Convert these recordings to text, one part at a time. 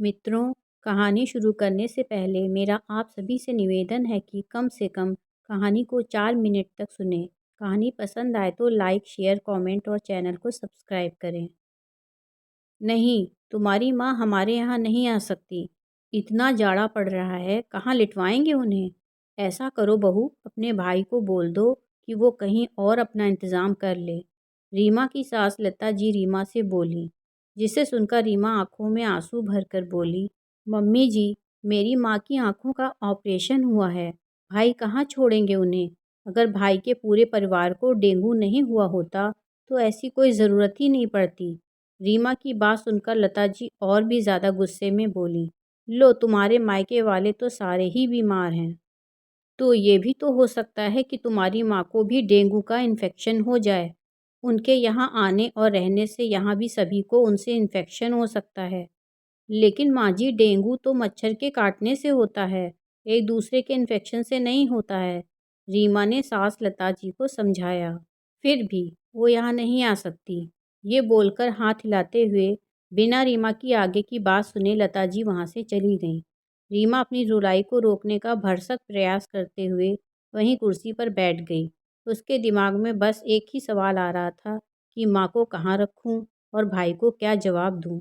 मित्रों, कहानी शुरू करने से पहले मेरा आप सभी से निवेदन है कि कम से कम कहानी को 4 मिनट तक सुनें। कहानी पसंद आए तो लाइक, शेयर, कमेंट और चैनल को सब्सक्राइब करें। नहीं, तुम्हारी माँ हमारे यहाँ नहीं आ सकती। इतना जाड़ा पड़ रहा है, कहाँ लिटवाएंगे उन्हें? ऐसा करो बहू, अपने भाई को बोल दो कि वो कहीं और अपना इंतज़ाम कर ले। रीमा की सास लता जी रीमा से बोली, जिसे सुनकर रीमा आंखों में आंसू भरकर बोली, मम्मी जी, मेरी माँ की आंखों का ऑपरेशन हुआ है। भाई कहाँ छोड़ेंगे उन्हें? अगर भाई के पूरे परिवार को डेंगू नहीं हुआ होता तो ऐसी कोई ज़रूरत ही नहीं पड़ती। रीमा की बात सुनकर लता जी और भी ज़्यादा गुस्से में बोली, लो तुम्हारे मायके वाले तो सारे ही बीमार हैं। तो ये भी तो हो सकता है कि तुम्हारी माँ को भी डेंगू का इन्फेक्शन हो जाए। उनके यहाँ आने और रहने से यहाँ भी सभी को उनसे इन्फेक्शन हो सकता है। लेकिन माँ जी, डेंगू तो मच्छर के काटने से होता है, एक दूसरे के इन्फेक्शन से नहीं होता है। रीमा ने सास लता जी को समझाया। फिर भी वो यहाँ नहीं आ सकती। ये बोलकर हाथ हिलाते हुए बिना रीमा की आगे की बात सुने लता जी वहाँ से चली गईं। रीमा अपनी रुलाई को रोकने का भरसक प्रयास करते हुए वहीं कुर्सी पर बैठ गई। उसके दिमाग में बस एक ही सवाल आ रहा था कि माँ को कहाँ रखूँ और भाई को क्या जवाब दूँ।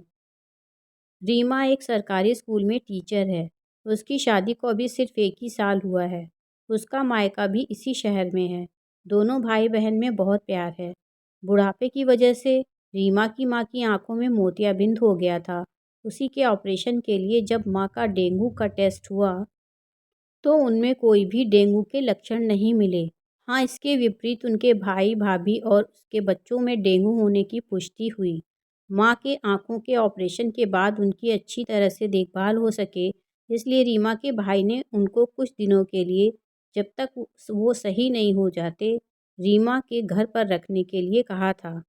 रीमा एक सरकारी स्कूल में टीचर है। उसकी शादी को अभी सिर्फ 1 ही साल हुआ है। उसका मायका भी इसी शहर में है। दोनों भाई बहन में बहुत प्यार है। बुढ़ापे की वजह से रीमा की माँ की आंखों में मोतियाबिंद हो गया था। उसी के ऑपरेशन के लिए जब माँ का डेंगू का टेस्ट हुआ तो उनमें कोई भी डेंगू के लक्षण नहीं मिले। हाँ, इसके विपरीत उनके भाई, भाभी और उसके बच्चों में डेंगू होने की पुष्टि हुई। माँ के आँखों के ऑपरेशन के बाद उनकी अच्छी तरह से देखभाल हो सके, इसलिए रीमा के भाई ने उनको कुछ दिनों के लिए, जब तक वो सही नहीं हो जाते, रीमा के घर पर रखने के लिए कहा था।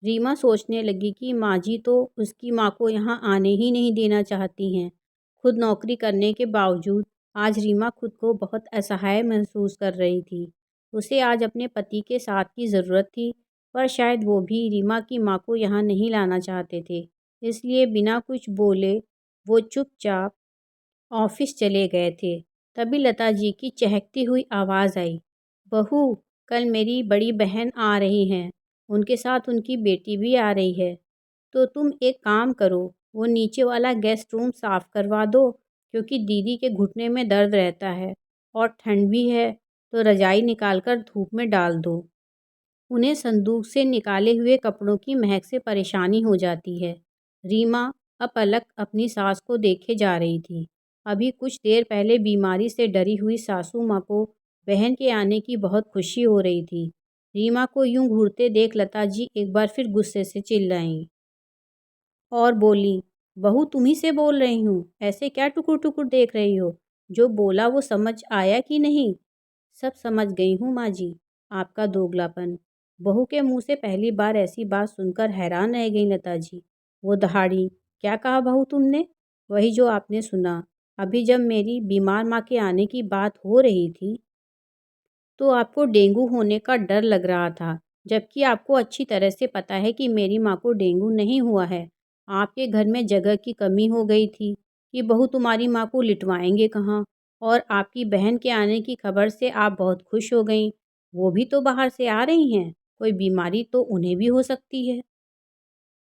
रीमा सोचने लगी कि माँ जी तो उसकी माँ को यहाँ आने ही नहीं देना चाहती हैं। खुद नौकरी करने के बावजूद आज रीमा खुद को बहुत असहाय महसूस कर रही थी। उसे आज अपने पति के साथ की ज़रूरत थी, पर शायद वो भी रीमा की माँ को यहाँ नहीं लाना चाहते थे। इसलिए बिना कुछ बोले वो चुपचाप ऑफिस चले गए थे। तभी लता जी की चहकती हुई आवाज़ आई, बहू, कल मेरी बड़ी बहन आ रही हैं। उनके साथ उनकी बेटी भी आ रही है। तो तुम एक काम करो, वो नीचे वाला गेस्ट रूम साफ़ करवा दो, क्योंकि दीदी के घुटने में दर्द रहता है और ठंड भी है, तो रज़ाई निकाल कर धूप में डाल दो। उन्हें संदूक से निकाले हुए कपड़ों की महक से परेशानी हो जाती है। रीमा अपलक अपनी सास को देखे जा रही थी। अभी कुछ देर पहले बीमारी से डरी हुई सासू माँ को बहन के आने की बहुत खुशी हो रही थी। रीमा को यूं घूरते देख लता जी एक बार फिर गुस्से से चिल्लाईं और बोली, बहू, तुम्ही से बोल रही हूँ, ऐसे क्या टुकुर टुकुर देख रही हो? जो बोला वो समझ आया कि नहीं? सब समझ गई हूँ माँ जी, आपका दोगलापन। बहू के मुंह से पहली बार ऐसी बात सुनकर हैरान रह गई लता जी। वो दहाड़ी, क्या कहा बहू तुमने? वही जो आपने सुना। अभी जब मेरी बीमार माँ के आने की बात हो रही थी तो आपको डेंगू होने का डर लग रहा था, जबकि आपको अच्छी तरह से पता है कि मेरी माँ को डेंगू नहीं हुआ है। आपके घर में जगह की कमी हो गई थी कि बहू तुम्हारी माँ को लिटवाएंगे कहाँ, और आपकी बहन के आने की खबर से आप बहुत खुश हो गईं। वो भी तो बाहर से आ रही हैं, कोई बीमारी तो उन्हें भी हो सकती है।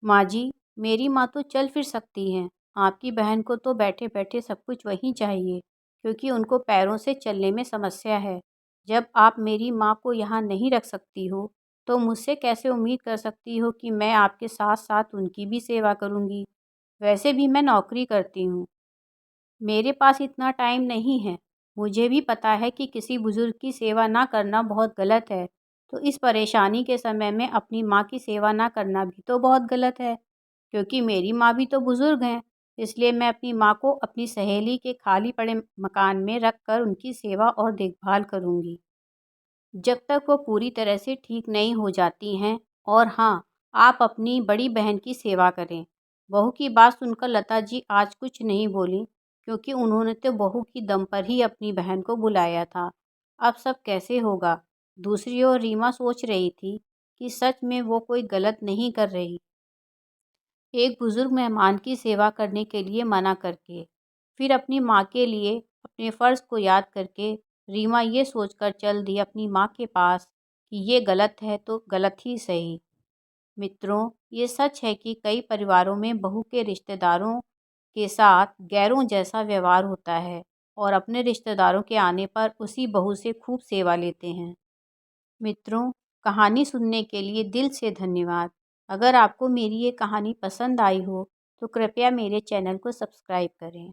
माँ जी, मेरी माँ तो चल फिर सकती हैं। आपकी बहन को तो बैठे-बैठे सब कुछ वहीं चाहिए, क्योंकि उनको पैरों से चलने में समस्या है। जब आप मेरी माँ को यहाँ नहीं रख सकती हो, तो मुझसे कैसे उम्मीद कर सकती हो कि मैं आपके साथ-साथ उनकी भी सेवा करूँगी? वैसे भी मैं नौकरी करती हूँ, मेरे पास इतना टाइम नहीं है। मुझे भी पता है कि किसी बुज़ुर्ग की सेवा ना करना बहुत गलत है, तो इस परेशानी के समय में अपनी माँ की सेवा ना करना भी तो बहुत गलत है, क्योंकि मेरी माँ भी तो बुज़ुर्ग हैं। इसलिए मैं अपनी माँ को अपनी सहेली के खाली पड़े मकान में रख कर उनकी सेवा और देखभाल करूँगी, जब तक वो पूरी तरह से ठीक नहीं हो जाती हैं। और हाँ, आप अपनी बड़ी बहन की सेवा करें। बहू की बात सुनकर लता जी आज कुछ नहीं बोलीं, क्योंकि उन्होंने तो बहू की दम पर ही अपनी बहन को बुलाया था। अब सब कैसे होगा? दूसरी ओर रीमा सोच रही थी कि सच में वो कोई गलत नहीं कर रही। एक बुज़ुर्ग मेहमान की सेवा करने के लिए मना करके, फिर अपनी माँ के लिए अपने फ़र्ज़ को याद करके रीमा ये सोचकर चल दी अपनी माँ के पास कि ये गलत है तो गलत ही सही। मित्रों, ये सच है कि कई परिवारों में बहू के रिश्तेदारों के साथ गैरों जैसा व्यवहार होता है और अपने रिश्तेदारों के आने पर उसी बहू से खूब सेवा लेते हैं। मित्रों, कहानी सुनने के लिए दिल से धन्यवाद। अगर आपको मेरी ये कहानी पसंद आई हो तो कृपया मेरे चैनल को सब्सक्राइब करें।